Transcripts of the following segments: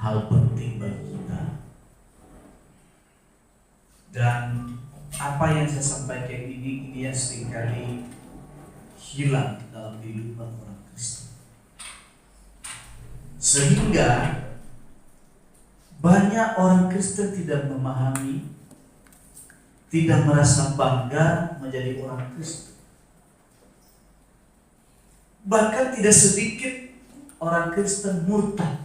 hal penting bagi kita. Dan apa yang saya sampaikan ini yang seringkali hilang dalam kehidupan orang Kristen, sehingga banyak orang Kristen tidak memahami, tidak merasa bangga menjadi orang Kristen. Bahkan tidak sedikit orang Kristen murtad,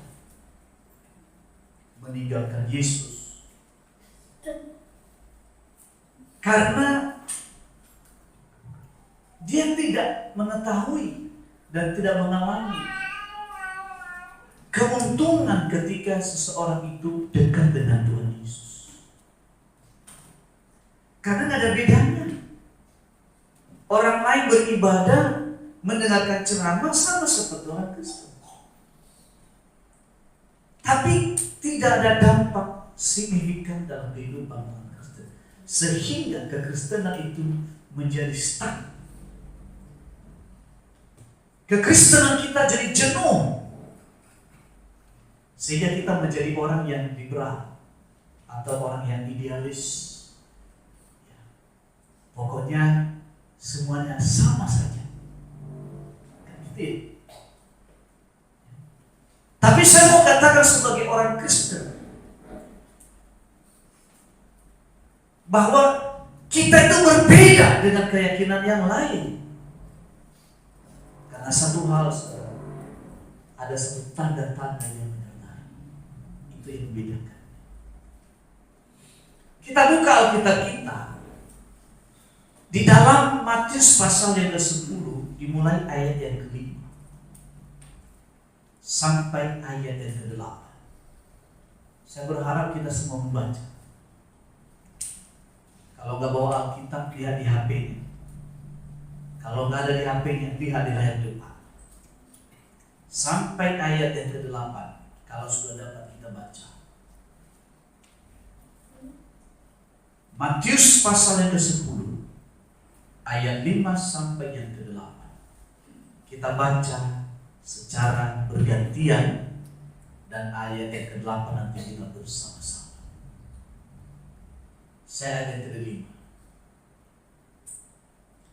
meninggalkan Yesus, karena dia tidak mengetahui dan tidak mengalami keuntungan ketika seseorang itu dekat dengan Tuhan Yesus. Karena tidak ada bedanya. Orang lain beribadah, mendengarkan ceramah sama seperti orang Kristen, tapi tidak ada dampak signifikan dalam kehidupan orang Kristen, sehingga kekristenan itu menjadi stuck. Kekristenan kita jadi jenuh, sehingga kita menjadi orang yang liberal atau orang yang idealis. Pokoknya semuanya sama saja. Gitu. Tapi saya mau katakan sebagai orang Kristen bahwa kita itu berbeda dengan keyakinan yang lain. Karena satu hal, ada satu tanda-tanda yang menyertai. Itu yang membedakan. Kita buka Alkitab kita di dalam Matius pasal yang ke-10, dimulai ayat yang ke-5 sampai ayat yang ke-8. Saya berharap kita semua membaca. Kalau nggak bawa Alkitab, lihat di HP-nya. Kalau nggak ada di HP-nya, lihat di layar depan. Sampai ayat yang ke-8. Kalau sudah dapat, kita baca. Matius pasal yang ke-10, ayat 5 sampai yang ke-8. Kita baca secara bergantian, dan ayat yang ke-8 nanti kita bersama-sama. Saya ayat yang ke-5.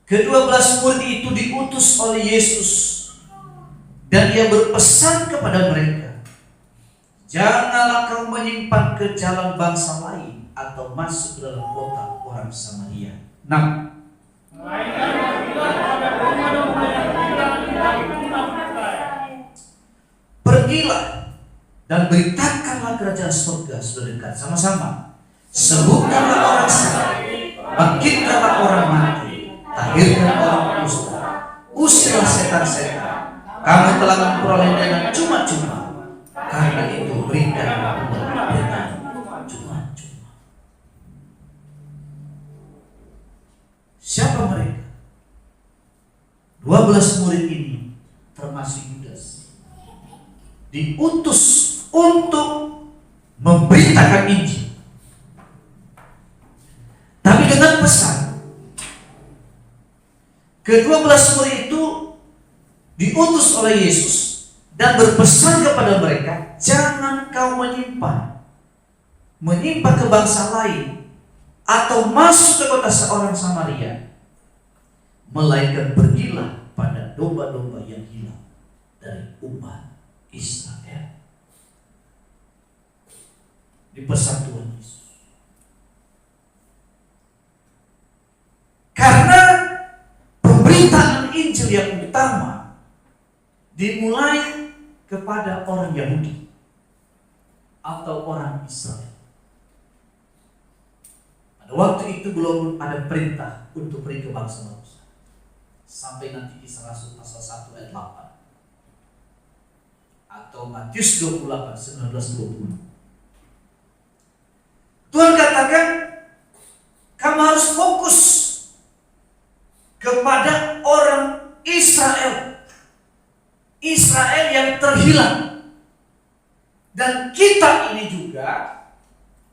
Ke-12 murid itu diutus oleh Yesus, dan ia berpesan kepada mereka, janganlah kamu menyimpang ke jalan bangsa lain atau masuk ke dalam kota orang Samaria. Pergilah dan beritakanlah kerajaan surga sudah dekat. Sama-sama. Sembuhkanlah orang sakit, bangkitkanlah orang mati, tahirkan orang kusta, usirlah setan-setan. Kamu telah memperoleh dengan cuma-cuma, karena itu berikanlah dengan cuma-cuma. Siapa mereka? 12 murid ini, termasuk Yudas, diutus untuk memberitakan Injil, tapi dengan pesan. Ke-12 murid itu diutus oleh Yesus dan berpesan kepada mereka, jangan kau menyimpang ke bangsa lain atau masuk ke kota seorang Samaria, melainkan pergilah pada domba-domba yang hilang dari umat Israel. Di pesan Tuhan Yesus. Karena pemberitaan Injil yang utama dimulai kepada orang Yahudi atau orang Israel. Pada waktu itu belum ada perintah untuk pergi ke bangsa-bangsa. Sampai nanti Kisah Rasul pasal 1 ayat 8 atau Matius 28 19-20. Tuhan katakan, kamu harus fokus kepada orang Israel. Israel yang terhilang. Dan kita ini juga,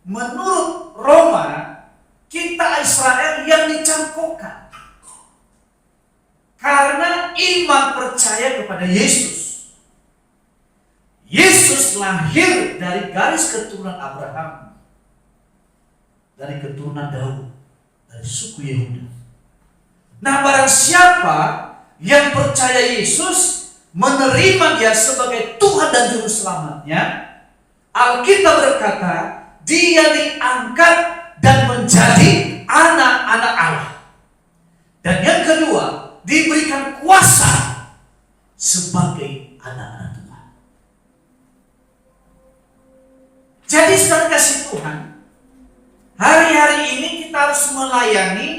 menurut Roma, kita Israel yang dicangkokkan. Karena iman percaya kepada Yesus. Yesus Yesus lahir dari garis keturunan Abraham, dari keturunan Daud, dari suku Yehuda. Nah, barang siapa yang percaya Yesus, menerima Dia sebagai Tuhan dan Juru Selamatnya, Alkitab berkata, dia diangkat dan menjadi anak-anak Allah. Dan yang kedua, diberikan kuasa sebagai anak-anak Tuhan. Jadi saudara kasih Tuhan, hari-hari ini kita harus melayani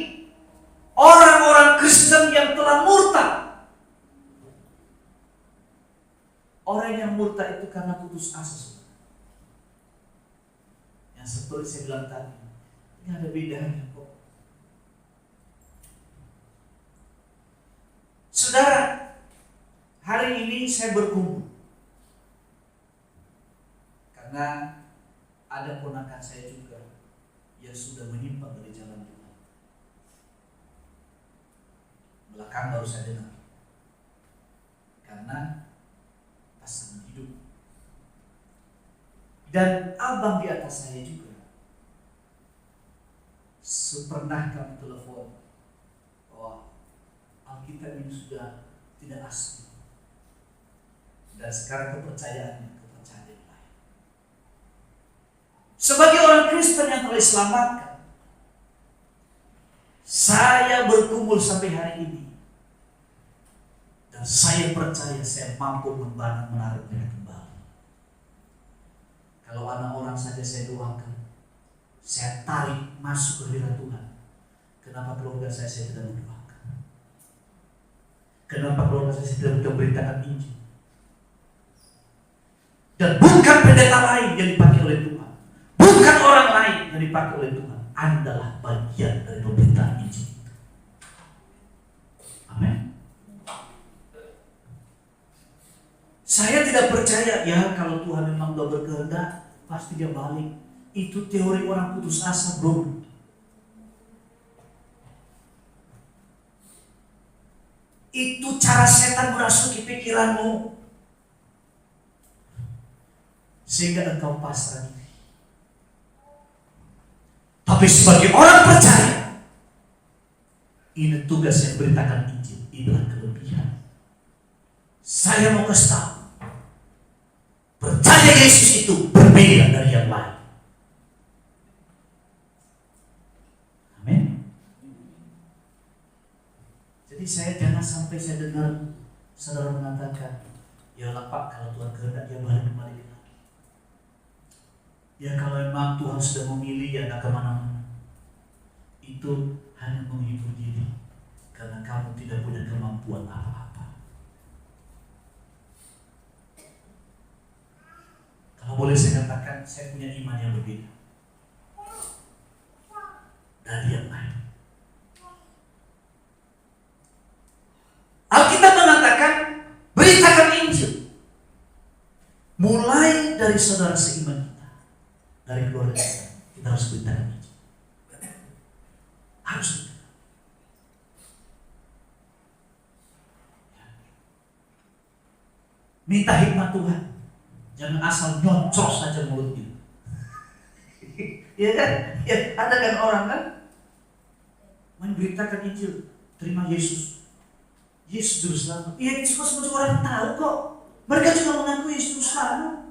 orang-orang Kristen yang telah murtad. Orang yang murtad itu karena putus asa, saudara. Yang seperti saya bilang tadi, ini ada bedanya kok. Saudara, hari ini saya berkumpul karena ada ponakan saya juga yang sudah menyimpang dari jalan Tuhan. Belakang baru saya dengar, karena pasangan hidup. Dan abang di atas saya juga pernah kami telepon bahwa Alkitab ini sudah tidak asli, dan sekarang kepercayaannya kepercayaan yang lain. Sebagai orang Kristen yang telah diselamatkan, saya berkumpul sampai hari ini, dan saya percaya saya mampu menarik mereka kembali. Kalau anak orang saja saya doakan, saya tarik masuk ke hadirat Tuhan. Kenapa keluarga saya tidak mendoakan? Kenapa keluarga saya tidak memberitakan Injil? Dan bukan pendeta lain yang dipakai oleh Tuhan, bukan orang lain yang dipakai oleh Tuhan, adalah bagian dari pemberitaan Injil. Amin. Saya tidak percaya ya kalau Tuhan memang sudah berkehendak pasti dia balik. Itu teori orang putus asa, bro. Itu cara setan merasuki pikiranmu sehingga engkau pasrah diri. Tapi sebagai orang percaya, ini tugas yang beritakan Injil, inilah kelebihan. Saya mau kasih tahu, percaya Yesus itu berbeda dari yang lain. Amin. Jadi saya jangan sampai saya dengar saudara mengatakan, ya lah Pak, kalau Tuhan kehendak dia balik lagi. Ya kalau memang Tuhan sudah memilih ya tak kemana-mana. Itu hanya menghibur diri, karena kamu tidak punya kemampuan apa-apa. Kalau boleh saya katakan, saya punya iman yang berbeda dari yang lain. Alkitab mengatakan, beritakan Injil. Mulai dari saudara seiman kita, dari keluarga kita harus beritakan Injil. Harus beritakan. Minta hikmat Tuhan. Jangan asal nyocos saja mulutnya. Iya kan? Ya, ada kan orang kan memberitakan Injil, terima Yesus. Yesus Juru Selamat. Iya, semua orang tahu kok. Mereka juga mengakui Yesus Juru Selamat.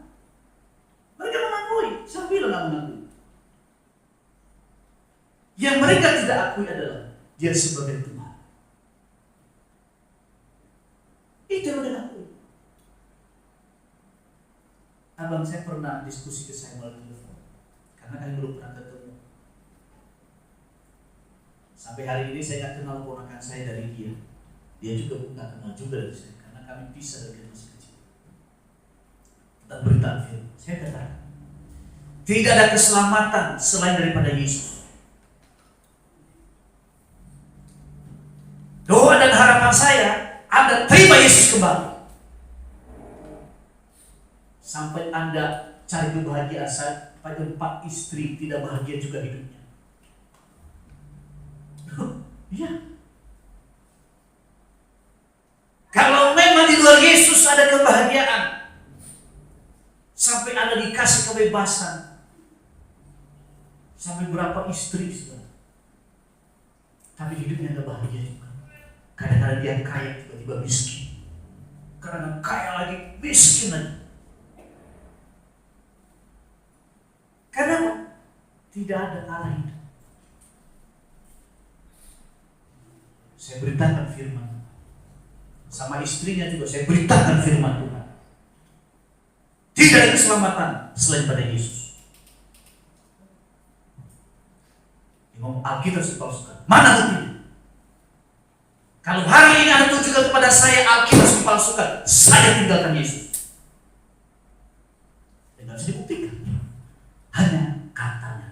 Mereka mengakui, siapa bilang nggak mengakui? Yang mereka tidak akui adalah Dia sebagai Tuhan. Itu yang mereka akui. Abang saya pernah diskusi ke saya melalui telepon, karena kami belum pernah ketemu. Sampai hari ini saya nggak kenal ponakan saya dari dia. Dia juga nggak kenal juga dari saya, karena kami pisah dari masih kecil. Dan berita firman, saya katakan, tidak ada keselamatan selain daripada Yesus. Doa dan harapan saya, Anda terima Yesus kembali. Sampai Anda cari kebahagiaan saat pada 4 istri tidak bahagia juga hidupnya. Iya. Kalau memang di luar Yesus ada kebahagiaan, Sampai Anda dikasih kebebasan. Sampai berapa istri sudah. Tapi hidupnya gak bahagia juga. Kadang-kadang dia kaya tiba-tiba miskin. Kadang-kadang kaya lagi miskin lagi. Karena tidak ada Allah itu. Saya beritakan firman. Sama istrinya juga saya beritakan firman Tuhan. Tidak ada keselamatan selain pada Yesus. Imam Alkitab dipalsukan. Mana buktinya? Kalau hari ini Anda tunjukkan kepada saya Alkitab dipalsukan, saya tinggalkan Yesus. Tidak bisa dibuktikan. Hanya katanya.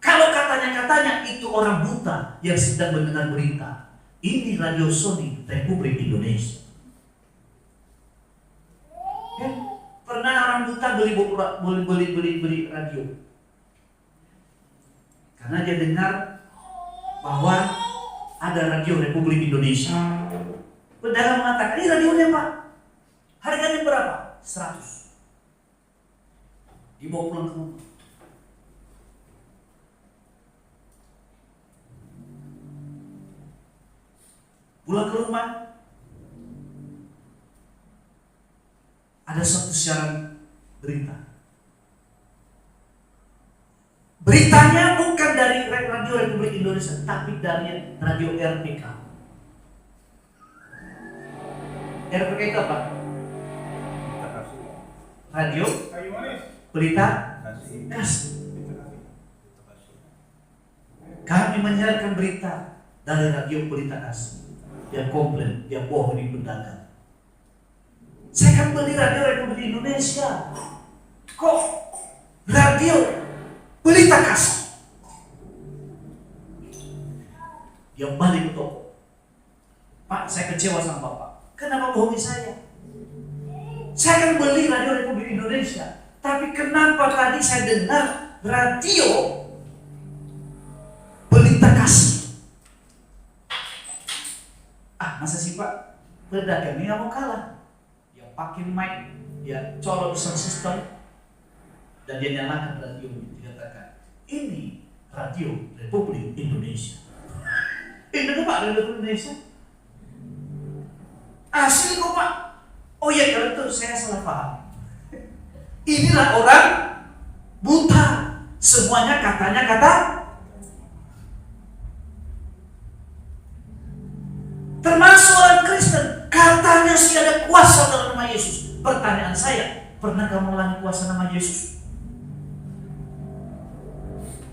Kalau katanya itu orang buta yang sedang mendengar berita. Ini Radio Sony Republik Indonesia. Pernah orang buta beli radio? Karena dia dengar bahwa ada Radio Republik Indonesia. Pedagang mengatakan, ini radionya Pak. Harganya berapa? 100. Dibawa pulang ke rumah. Pulang ke rumah, ada satu siaran berita. Beritanya bukan dari Radio Republik Indonesia, tapi dari Radio RPK. RPK itu apa? Radio Berita Kasih. Kami menyiarkan berita dari Radio Berita Kasih. Dia komplain, dia bohongin pedagang. Saya kan beli Radio Republik Indonesia. Kok Radio Berita Kasih? Dia balik ke toko. Pak, saya kecewa sama Bapak. Kenapa bohongi saya? Saya kan beli Radio Republik Indonesia. Tapi kenapa tadi saya dengar Radio Berita Kasih? Masa sih Pak? Pedagang ini gak mau kalah. Dia pakai mic, dia colok sound system, dan dia nyalakan radio. Dia katakan, ini Radio Republik Indonesia. Ini kok Pak Radio Republik Indonesia? Asli kok Pak? Oh iya, kalau itu saya salah paham. Inilah orang buta. Semuanya katanya kata. Termasuk orang Kristen. Katanya sih ada kuasa dalam nama Yesus. Pertanyaan saya, pernah kamu mengalami kuasa nama Yesus?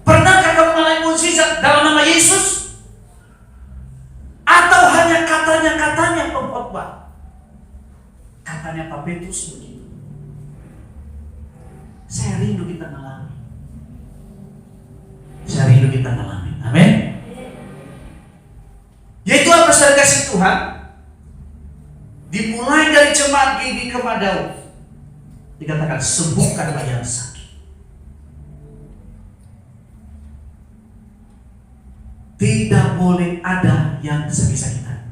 Pernahkah kamu mengalami mukjizat dalam nama Yesus? Atau hanya katanya pengkhotbah? Katanya Pak Petrus begitu. Saya rindu kita mengalami. Amin. Yaitu apa saudara kasih Tuhan? Dimulai dari jemaat GBI Kemadau, dikatakan sembuhkanlah yang sakit. Tidak boleh ada yang sakit-sakitan.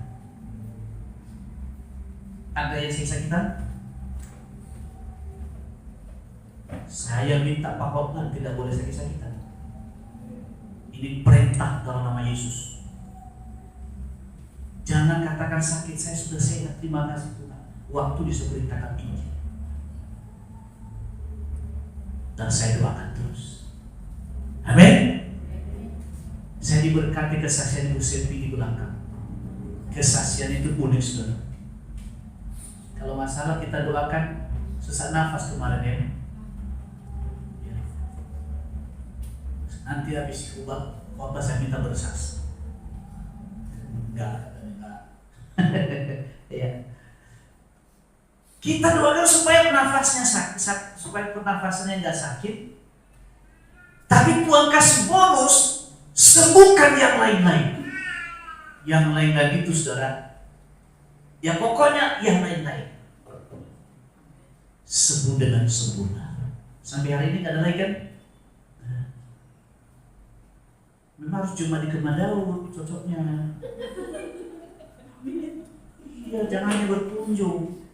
Ada yang sakit-sakitan? Saya minta Pak Hotman tidak boleh sakit-sakitan. Ini perintah dalam nama Yesus. Jangan katakan sakit, saya sudah sehat, terima kasih Tuhan. Waktu diberitakan Injil. Dan saya doakan terus. Amin. Saya diberkati kesaksian Ibu Selvi di belakang. Kesaksian itu unik saudara. Kalau masalah kita doakan sesak nafas kemarin ya. Nanti habis khotbah saya minta bersaksi. Enggak. Ya. Kita doakan supaya nafasnya sakit, supaya pernafasannya enggak sakit. Tapi Tuhan kasih bonus, sembuhkan yang lain-lain. Yang lain-lain itu saudara. Ya pokoknya yang lain-lain. Sembuh dengan sempurna. Sampai hari ini enggak ada lagi kan? Memang harus cuma di Kemadau cocoknya. Iya, jangan hanya berkunjung.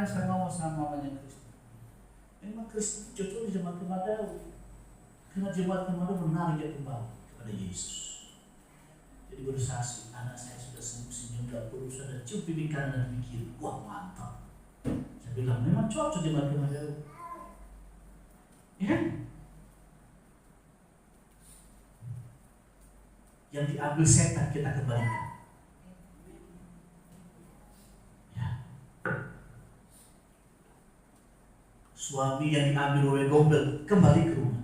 kadang saya ngomong sama mamanya Kristen. Memang Kristen cocok di jemaat Kemadawi. Karena jemaat Kemadawi menarik dia kembali kepada Yesus. Jadi bersaksi, anak saya sudah senyum-senyum, gak perlu sudah cium pipi kanan dan pipi kiri. Wah mantap. Saya bilang memang cocok jemaat Kemadawi. Ya? Yang diambil setan kita kembalikan. Suami yang diambil oleh gombel kembali ke rumah.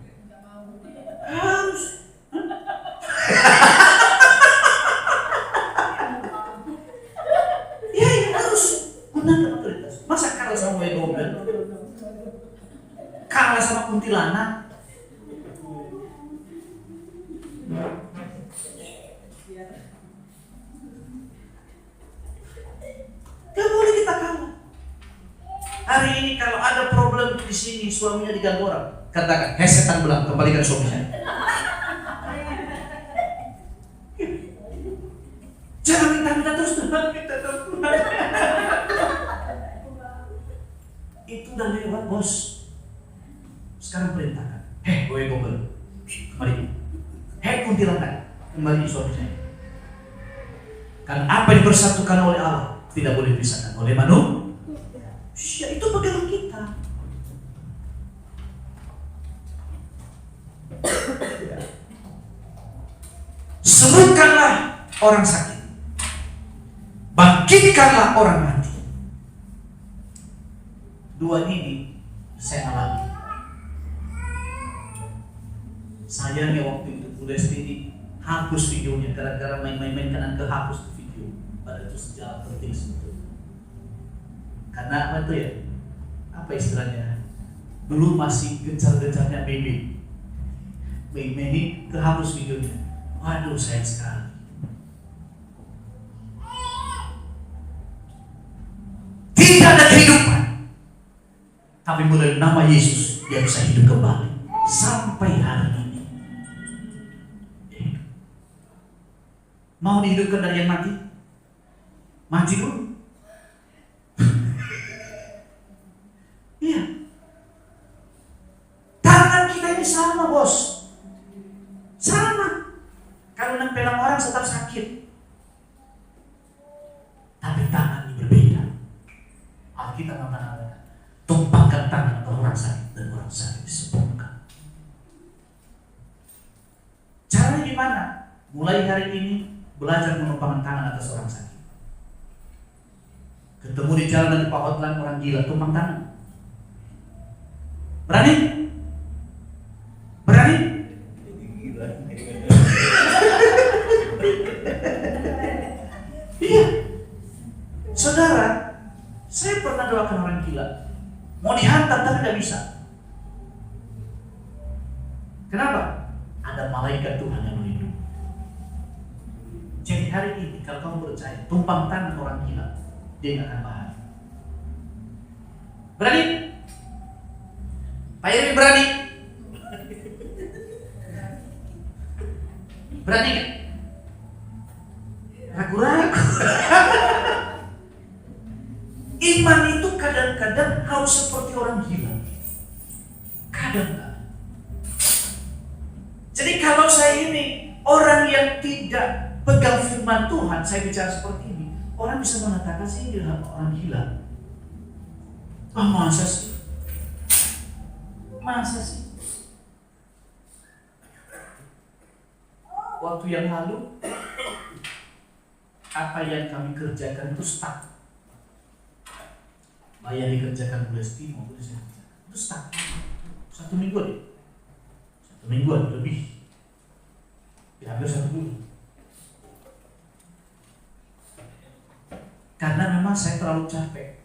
Harus. Ya harus. Gunakan otoritas. Masa kalah sama oleh gombel? Kalah sama kuntilanak? Gak boleh kita kalah. Hari ini kalau ada problem di sini, suaminya diganggu orang, katakan, hei setan belang, kembalikan suami saya. Jangan minta-minta terus, Tuhan, minta terus. Itu udah lewat, bos. Sekarang perintahkan, hei gue gombel, kembali. Hei kuntilanak, kembali suami saya. Karena apa yang dipersatukan oleh Allah tidak boleh dipisahkan oleh manusia. Ya, itu pegangan kita. Sembuhkanlah orang sakit, bangkitkanlah orang mati. Dua ini saya alami. Sayangnya waktu itu Bu Lesti hapus videonya gara-gara main-main kanan kehapus video. Pada itu sejarah penting sebetulnya. Karena apa itu ya? Apa istilahnya? Dulu masih gencar-gencarnya meme. Meme ini kehapus videonya. Waduh, sayang sekali. Tidak ada kehidupan. Tapi mulai nama Yesus dia bisa hidup kembali sampai hari ini. Mau dihidupkan dari yang mati? Mati dulu. Iya. Tangan kita ini sama, bos. Sama. Kalau nempelang orang tetap sakit. Tapi tangan ini berbeda. Alkitab mengatakan, tumpahkan tangan orang sakit dan orang sakit disembuhkan. Caranya gimana? Mulai hari ini belajar menumpahkan tangan atas orang sakit. Ketemu di jalan di Pak Hotline orang gila, tumpang tangan. Berani? Berani? Iya. Saudara, saya pernah doakan orang gila. Mau dihantam tapi tidak bisa. Kenapa? Ada malaikat Tuhan yang melindungi. Jadi hari ini kalau kamu percaya, tumpang tangan orang gila, dia nggak akan bahaya. Berani? Pak Iri berani? Berani kan? Ragu-ragu. Iman itu kadang-kadang harus seperti orang gila. Kadang-kadang. Jadi kalau saya ini orang yang tidak pegang firman Tuhan, saya bicara seperti ini, orang bisa mengatakan saya ini orang gila. Oh, masa sih? Masa sih? Waktu yang lalu apa yang kami kerjakan itu stuck. Bayar dikerjakan Bu Lesti maupun saya itu stuck. 1 minggu deh. 1 mingguan lebih. Ya, hampir 1 bulan. Karena memang saya terlalu capek.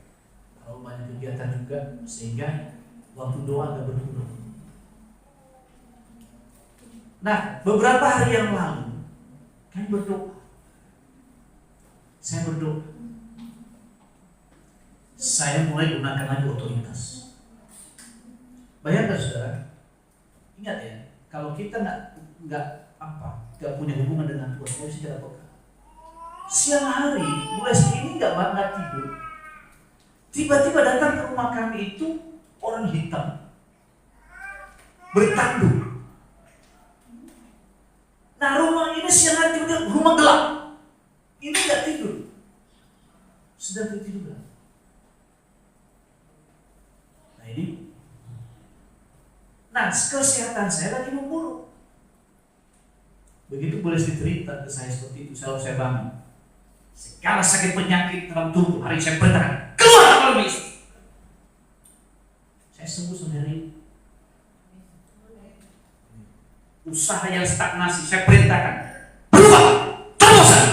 Terlalu banyak kegiatan juga sehingga waktu doa agak berkurang. Nah, beberapa hari yang lalu kami berdoa. Saya berdoa. Saya mulai gunakan lagi otoritas. Bayangkan saudara, ingat ya, kalau kita nggak punya hubungan dengan Tuhan, kita bisa tidak peka. Siang hari, mulai segini nggak tidur. Tiba-tiba datang ke rumah kami itu orang hitam, bertanduk. Nah rumah ini siang hari tiba-tiba rumah gelap. Ini nggak tidur, sedang tidur. Nah ini, nah kesehatan saya lagi memburuk. Begitu boleh cerita ke saya seperti itu, selalu saya bangun. Segala sakit penyakit dalam tubuh hari saya perintahkan keluar kalau bisa. Saya sembuh sendiri. Usaha yang stagnasi saya perintahkan berubah, terobosan.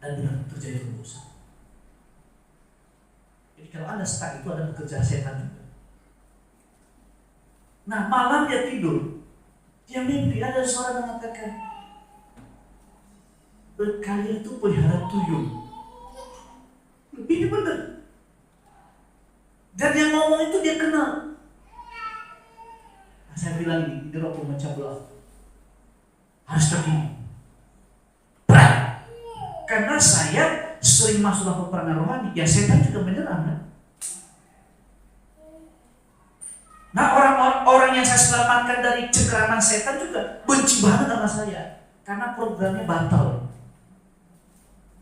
Dan benar terjadi terobosan. Jadi kalau Anda stuck itu ada bekerja setan juga. Nah malam dia tidur, dia mimpi ada suara mengatakan, kalian itu pelihara tuyul. Ini benar. Dan yang ngomong itu dia kenal. Nah, saya bilang ini roh pemecah belah. Harus terima. Berat. Karena saya sering masuk dalam peperangan rohani, ya setan juga menyerang. Nah orang-orang yang saya selamatkan dari cengkeraman setan juga benci banget sama saya. Karena programnya batal.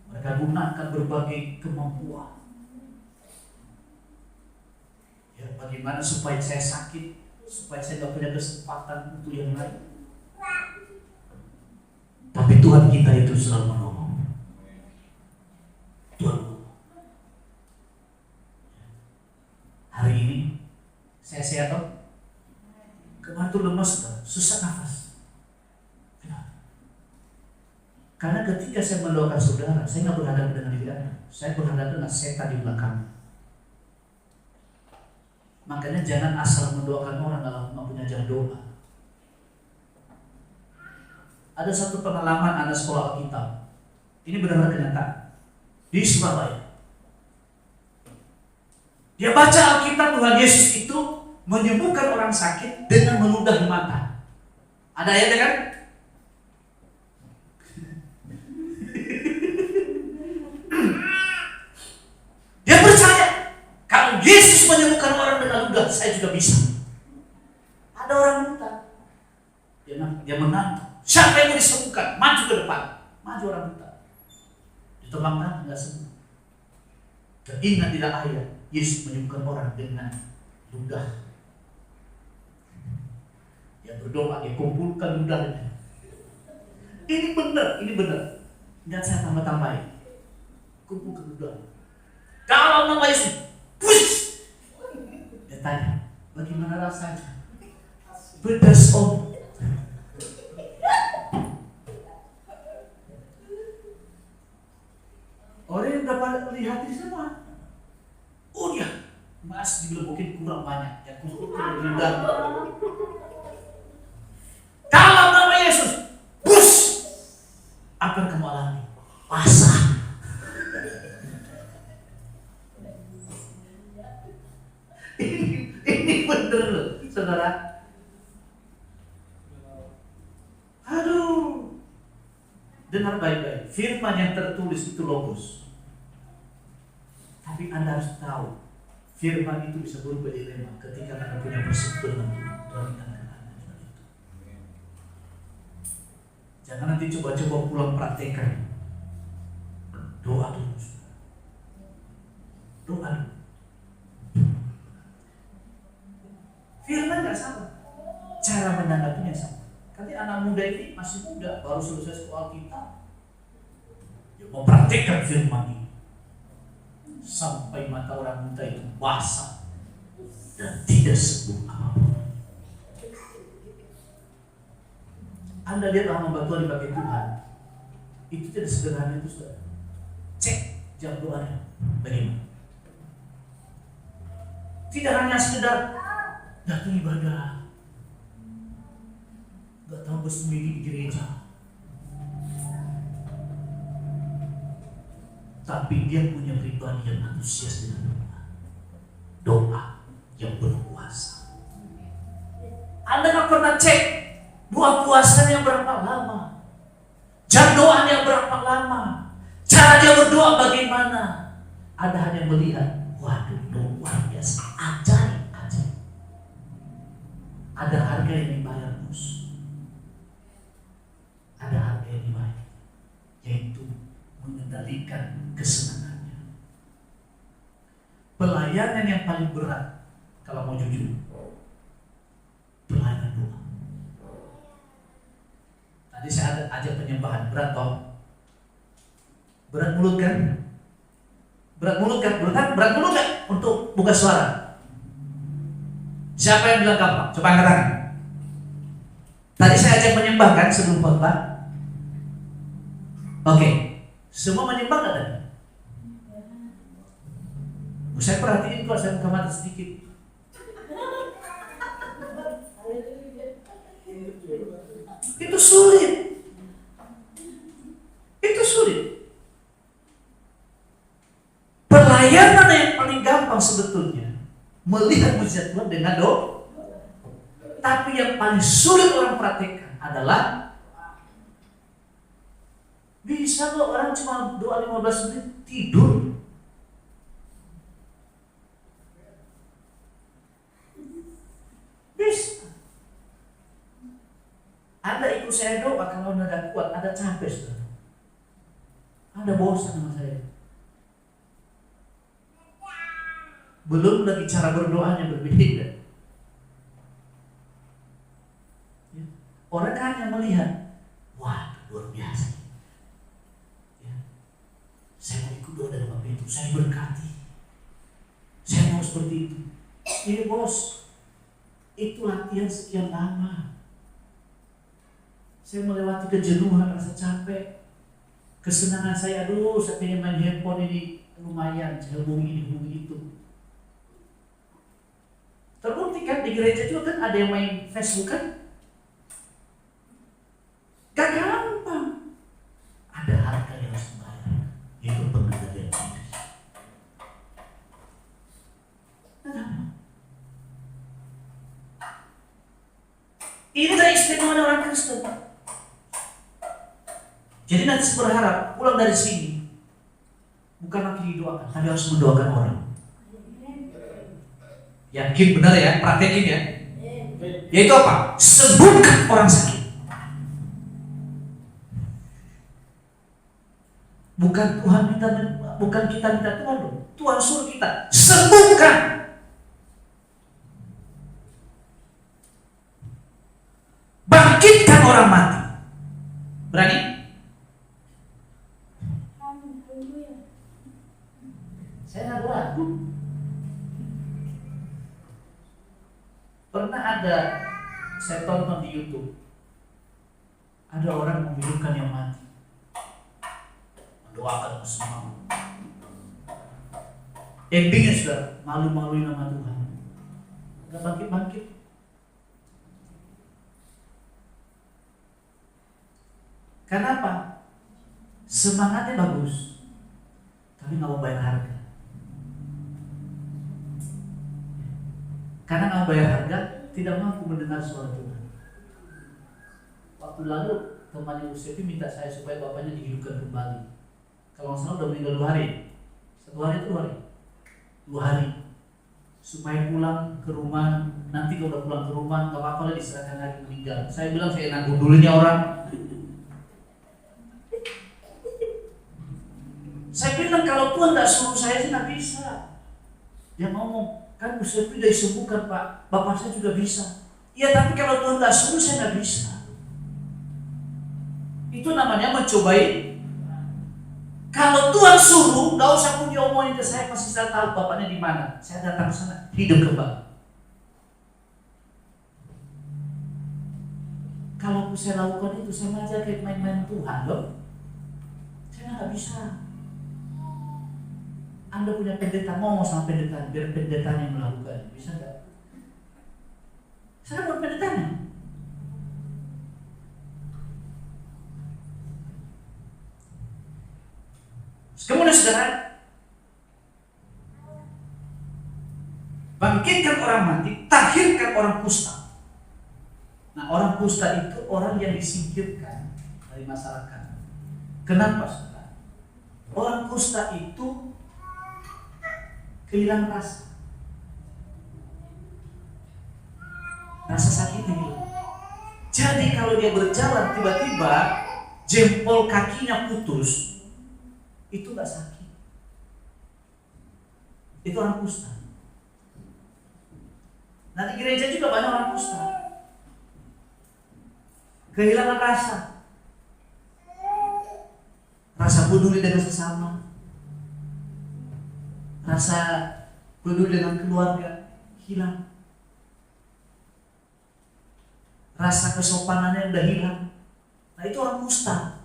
Mereka gunakan berbagai kemampuan. Ya, bagaimana supaya saya sakit, supaya saya tidak punya kesempatan untuk yang lain. Tapi Tuhan kita itu selalu menolong. Tuhan. Hari ini saya sehat toh? Kemarin tuh lemas, susah nafas. Karena ketika saya mendoakan saudara, saya nggak berhadapan dengan diri Anda. Saya berhadapan dengan setan di belakang. Makanya jangan asal mendoakan orang kalau nggak punya jam doa. Ada satu pengalaman anak sekolah Alkitab. Ini benar-benar kenyataan. Di Surabaya. Dia baca Alkitab, Tuhan Yesus itu menyembuhkan orang sakit dengan meludahi mata. Ada ayatnya kan? Dia percaya kalau Yesus menyembuhkan orang dengan ludah, saya juga bisa. Ada orang buta, dia menantang. Siapa yang mau disembuhkan? Maju ke depan. Maju orang buta. Ditolong tangan nggak sembuh. Dan ingat tidak ayat, Yesus menyembuhkan orang dengan ludah. Dia berdoa, dia kumpulkan ludahnya. Ini benar. Dan saya tambah-tambahin. Kumpulkan ludah. Kalau nama Yesus, push. Dia tanya, bagaimana rasanya? Pedas om. Orang yang dapat lihat di sana, oh dia masih dibelebukin kurang banyak, yang kumpulkan ludah. Kalau nama Yesus, push. Apa yang kamu alami? Basah. Ini bener loh, saudara. Aduh. Dengar baik-baik. Firman yang tertulis itu logos. Tapi Anda harus tahu, firman itu bisa berubah dilema ketika Anda punya persekutuan dengan Anda. Jangan nanti coba-coba pulang praktekkan. Doa dulu. Doa dulu. Firman gak sama, cara menanggapinya sama. Nanti anak muda ini masih muda, baru selesai sekolah kita, dia mempraktikkan firman ini sampai mata orang buta itu basah dan tidak sembuh apapun. Anda lihat orang batuan dipakai Tuhan, itu tidak sederhana itu, saudara. Cek jam doanya bagaimana. Tidak hanya sekedar datang ibadah, gak tahu bersembunyi di gereja, tapi dia punya pribadi yang antusias dengan doa yang berpuasa. Anda gak pernah cek buah puasanya berapa lama, jam doanya berapa lama, cara dia berdoa bagaimana. Anda hanya melihat, waduh, luar biasa, ajaib. Ada harga yang dibayar, bos. Ada harga yang dibayar, yaitu mengendalikan kesenangannya. Pelayanan yang paling berat, kalau mau jujur, pelayanan doa. Tadi saya ajak penyembahan, berat toh? Berat mulut kan? Berat mulut kan? Berat mulut kan? Untuk buka suara. Siapa yang bilang gampang? Coba angkat tangan. Tadi saya ajak menyembah kan sebelum khotbah? Oke. Semua menyembah nggak tadi? Saya perhatiin kok, saya buka mata sedikit. Itu sulit. Pelayanan yang paling gampang sebetulnya melihat mujizat Tuhan dengan doa. Tapi yang paling sulit orang praktekkan adalah bisa kok orang cuma doa 15 menit tidur. Bisa. Anda ikut saya doa kalau Anda tidak kuat, Anda capek sudah. Anda bosan sama saya. Belum lagi cara berdoanya berbeda. Ya. Orang hanya melihat, wah luar biasa. Ya. Saya mau ikut doa dari Bapak itu, saya berkati. Saya mau seperti itu. Ini bos, itu latihan sekian lama. Saya melewati kejenuhan, rasa capek. Kesenangan saya, aduh saya pengen main handphone ini lumayan, saya hubungi ini, hubungi itu. Terbukti kan di gereja juga kan ada yang main Facebook kan? Gak gampang. Ada harga yang harus dibayar, yaitu pengendalian diri. Ini dari istimewa orang Kristen. Jadi nanti berharap pulang dari sini bukan lagi didoakan, tapi harus mendoakan orang. Yakin benar ya, praktekin ya. Yaitu apa? Sembuhkan orang sakit. Bukan Tuhan minta, bukan kita minta Tuhan loh. Tuhan suruh kita sembuhkan. Bangkitkan orang mati. Berani? Saya nggak ragu. Pernah ada, saya tonton di YouTube, ada orang menghidupkan yang mati, mendoakan semua. Endingnya sudah malu-maluin nama Tuhan, nggak bangkit-bangkit. Kenapa? Semangatnya bagus, tapi nggak mau bayar harga. Karena nggak bayar harga, tidak mampu mendengar suara Tuhan. Waktu lalu teman Ibu Sepi minta saya supaya bapaknya dihidupkan kembali. Kalau nggak salah udah meninggal 2 hari. 1 hari itu 2 hari. 2 hari. Supaya pulang ke rumah, nanti kalau udah pulang ke rumah nggak apa-apa lah diserahkan lagi meninggal. Saya bilang saya nanggung dulu nih orang. Saya bilang kalau Tuhan nggak suruh saya sih nggak bisa. Dia ngomong, kan Bu Sepi udah disembuhkan Pak, Bapak saya juga bisa. Iya tapi kalau Tuhan nggak suruh saya nggak bisa. Itu namanya mencobai. Kalau Tuhan suruh, nggak usah pun diomongin ke saya, pasti saya tahu bapaknya di mana. Saya datang ke sana, hidup kembali. Kalau saya lakukan itu, sama aja kayak main-main Tuhan loh. Saya nggak bisa. Anda punya pendeta, ngomong sama pendeta, biar pendetanya yang melakukan, bisa nggak? Saya bukan pendetanya. Kemudian saudara, bangkitkan orang mati, tahirkan orang kusta. Nah orang kusta itu orang yang disingkirkan dari masyarakat. Kenapa saudara? Orang kusta itu kehilangan rasa. Rasa sakitnya hilang. Jadi kalau dia berjalan tiba-tiba jempol kakinya putus, itu gak sakit. Itu orang kusta. Nah di gereja juga banyak orang kusta. Kehilangan rasa. Rasa peduli dengan sesama. Rasa peduli dengan keluarga hilang. Rasa kesopanannya udah hilang. Nah itu orang kusta.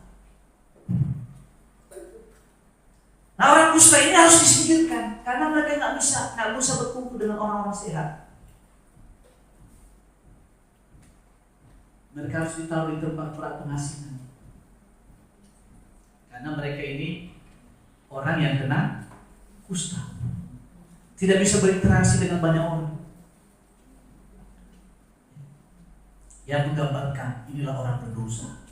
Nah orang kusta ini harus disingkirkan karena mereka nggak bisa berkumpul dengan orang-orang sehat. Mereka harus ditaruh di tempat pengasingan. Karena mereka ini orang yang kena kusta. Tidak bisa berinteraksi dengan banyak orang. Yang menggambarkan inilah orang berdosa.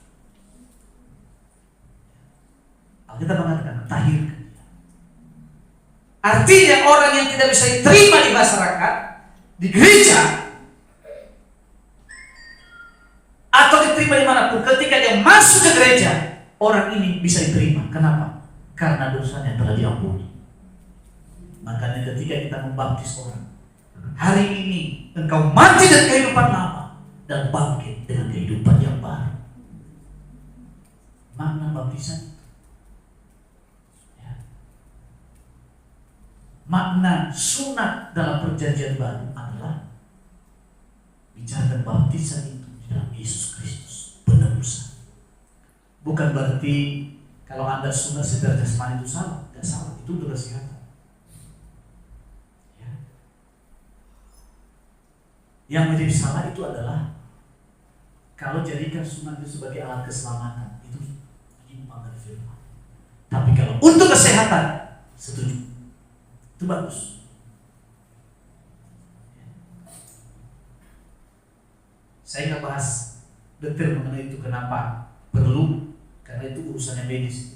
Alkitab mengatakan tahirkan. Artinya orang yang tidak bisa diterima di masyarakat, di gereja, atau diterima dimanapun, ketika dia masuk ke gereja, orang ini bisa diterima. Kenapa? Karena dosanya telah diampuni. Makanya ketika kita membaptis orang, hari ini engkau mati dari kehidupan lama dan bangkit dengan kehidupan yang baru. Makna baptisan itu. Ya. Makna sunat dalam perjanjian baru adalah bicara baptisan itu dalam Yesus Kristus penebus. Bukan berarti kalau Anda sunat secara jasmani itu salah, tidak salah, itu untuk kesehatan. Ya. Yang menjadi salah itu adalah kalau jadikan sunat itu sebagai alat keselamatan, itu menyimpang dari firman. Tapi kalau untuk kesehatan, setuju, itu bagus. Saya nggak bahas detail mengenai itu kenapa perlu, karena itu urusannya medis.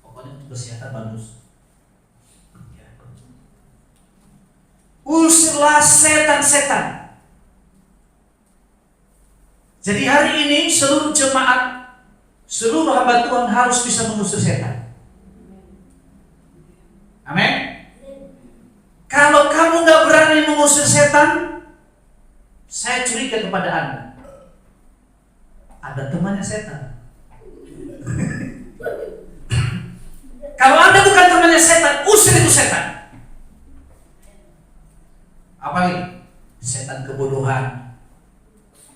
Pokoknya untuk kesehatan bagus. Ya. Usirlah setan-setan. Jadi hari ini seluruh jemaat, seluruh hamba Tuhan harus bisa mengusir setan. Amin. Kalau kamu nggak berani mengusir setan, saya curiga kepada Anda. Ada temannya setan. Kalau Anda bukan temannya setan, usir itu setan. Apalagi setan kebodohan,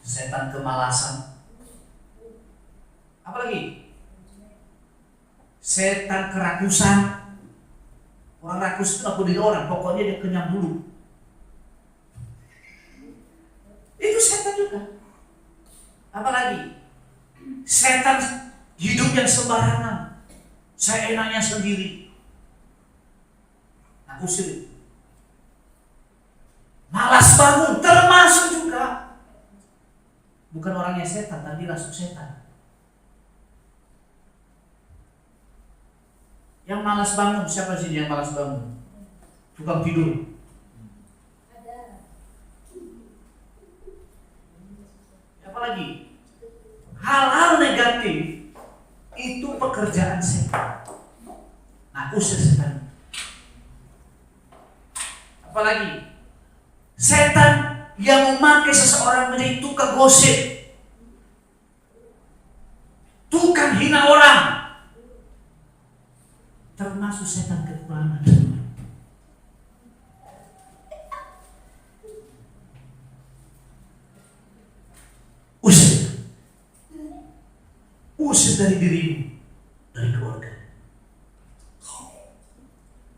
setan kemalasan, apalagi setan kerakusan. Orang rakus itu aku diri orang, pokoknya dia kenyang dulu. Itu setan juga. Apalagi setan hidup yang sembarangan, saya enaknya sendiri. Aku usir. Malas bangun, termasuk juga. Bukan orangnya setan, tapi langsung setan. Yang malas bangun, siapa sih yang malas bangun? Tukang tidur. Apalagi hal-hal negatif itu pekerjaan setan. Nah, usir setan. Apalagi setan yang memakai seseorang menjadi tukang gosip, tukang hina orang, termasuk setan kekurangan. Usir dari dirimu, dari keluarga.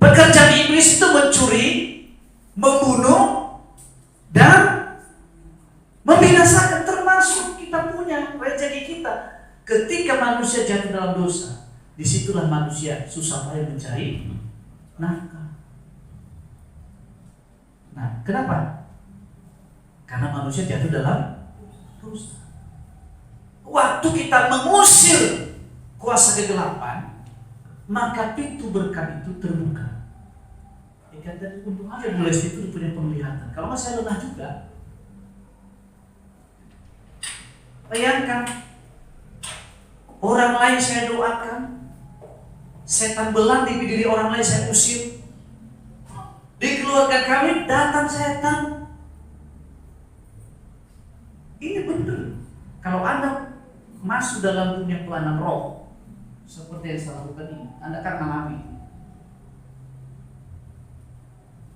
Pekerjaan iblis itu mencuri, membunuh, dan membinasakan, termasuk kita punya rezeki kita. Ketika manusia jatuh dalam dosa, disitulah manusia susah payah mencari nafkah. Nah, kenapa? Karena manusia jatuh dalam dosa. Waktu kita mengusir kuasa kegelapan, maka pintu berkat itu terbuka. ikan dan untung aja Bu Lesti itu punya penglihatan. Kalau nggak saya lengah juga. Bayangkan, orang lain saya doakan, setan belang di diri orang lain saya usir. Di keluarga kami datang setan. Ini benar. Kalau Anda masuk dalam dunia pelayanan roh, seperti yang saya lakukan ini, Anda akan mengalami.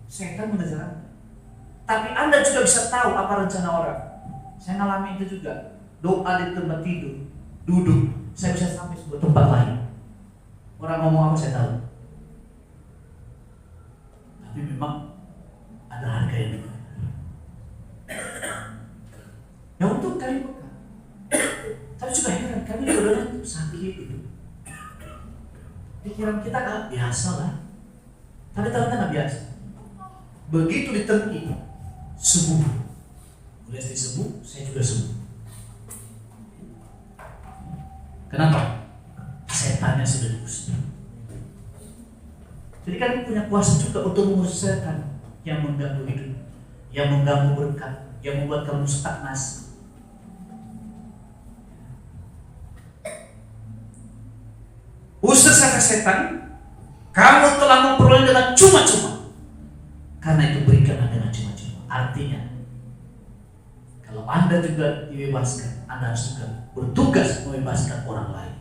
Setan mengejar Anda. Tapi Anda juga bisa tahu apa rencana orang. Saya mengalami itu juga. Doa di tempat tidur, duduk, saya bisa sampai sebuah tempat lain. Orang ngomong apa saya tahu. Tapi memang ada harga yang dibayar. Ya untuk kali bukan. Tapi juga heran, kami saudara sakit itu. Pikiran kita kan biasa lah. Tapi ternyata nggak biasa. Begitu diterki, sembuh. Boleh disembuh, saya juga sembuh. Kenapa? Setannya sudah diusir. Jadi kan punya kuasa juga untuk mengusir setan yang mengganggu hidup, yang mengganggu berkat, yang membuat kamu stagnasi. Usir setan, kamu telah memperoleh dengan cuma-cuma. Karena itu berikanlah dengan cuma-cuma. Artinya, kalau Anda juga dibebaskan, Anda harus juga bertugas membebaskan orang lain.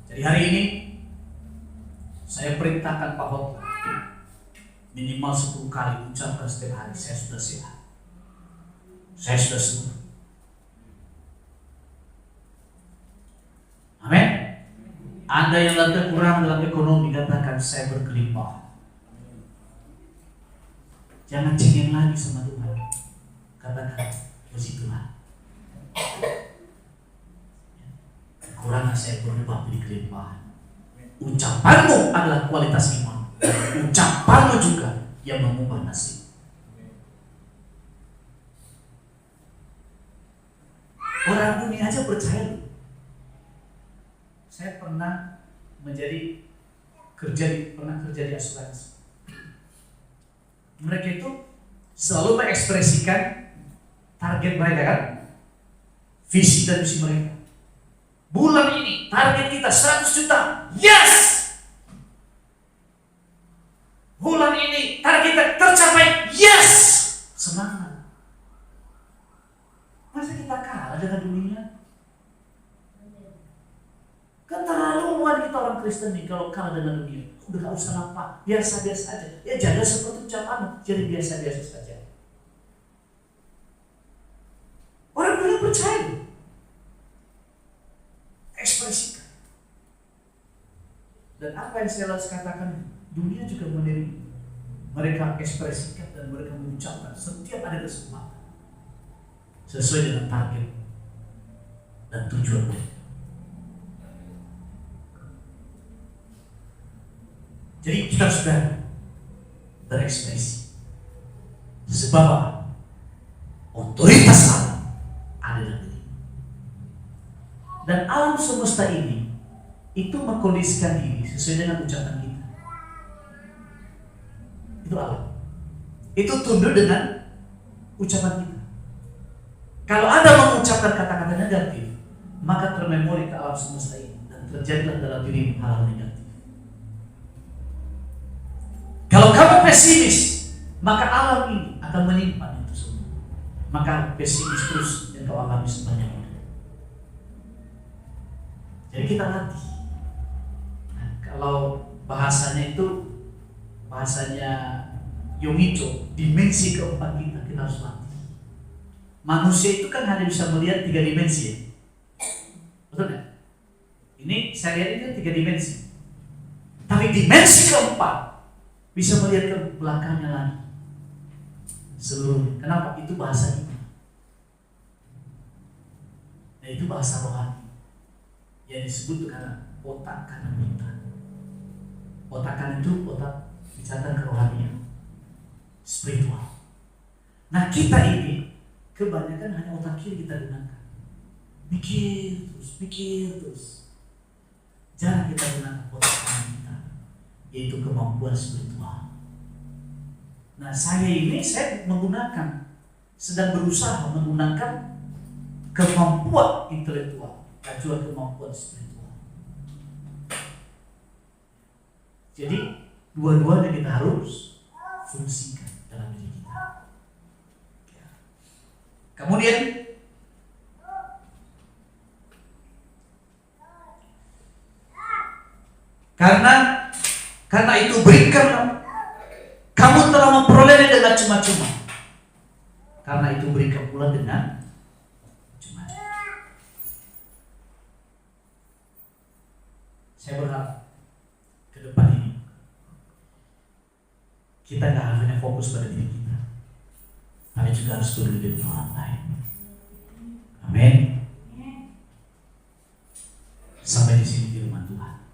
Jadi hari ini saya perintahkan Pak Hot minimal 10 kali ucapkan setiap hari, saya sudah sehat, saya sudah sembuh. Amin. Anda yang lagi kurang dalam ekonomi, katakan saya berkelimpah. Jangan cengeng lagi sama Tuhan. Katakan, puji Tuhan. Kekurangan saya berubah menjadi kelimpahan. Ucapanmu adalah kualitas iman. Ucapanmu juga yang mengubah nasib. Orang dunia aja percaya. Saya pernah kerja di asuransi. Mereka itu selalu mengekspresikan target mereka kan, visi dan misi mereka. Bulan ini target kita 100 juta, yes. Bulan ini target kita tercapai, yes. Semangat. Masa kita kalah dengan dunia? Keterlaluan kita orang Kristen nih kalau kalah dengan dunia. Udah gak usah apa, biasa-biasa aja. Ya jaga seperti ucapanmu, jadi biasa-biasa saja. Orang dunia percaya, ekspresikan. Dan apa yang saya harus katakan, dunia juga menerima. Mereka ekspresikan dan mereka mengucapkan setiap ada kesempatan sesuai dengan target dan tujuan mereka. Jadi kita sudah berekspresi. Sebab otoritas alam ada dalam diri. Dan alam semesta ini itu mengkondisikan diri sesuai dengan ucapan kita. Itu alam. Itu tunduk dengan ucapan kita. Kalau Anda mengucapkan kata-kata negatif, maka termemori ke alam semesta ini dan terjadilah dalam diri hal-hal negatif. Kalau kamu pesimis, maka alam ini akan menyimpan itu semua. Maka pesimis terus yang kau alami sebanyak itu. Jadi kita latih. Nah, kalau bahasanya Yomicho, dimensi keempat kita harus latih. Manusia itu kan hanya bisa melihat 3 dimensi ya. Betul kan? Ini saya lihat itu 3 dimensi. Tapi dimensi keempat bisa melihat ke belakangnya lagi seluruhnya. Kenapa? Itu bahasa iman. Dan itu bahasa rohani yang disebut dengan otak kanan kita. Otak kanan itu otak bicara kerohanian, spiritual. Nah kita ini kebanyakan hanya otak kiri kita gunakan. Pikir terus. Jarang kita gunakan otak kanan kita. yaitu kemampuan spiritual. Nah, saya sedang berusaha menggunakan kemampuan intelektual dan juga kemampuan spiritual. Jadi dua-duanya kita harus fungsikan dalam diri kita. Kemudian karena itu berikan, kamu telah memperoleh dengan cuma-cuma. Karena itu berikan pula dengan cuma. Saya berharap ke depan ini kita nggak hanya fokus pada diri kita, tapi juga harus peduli dengan orang lain. Amin. Sampai di sini firman Tuhan.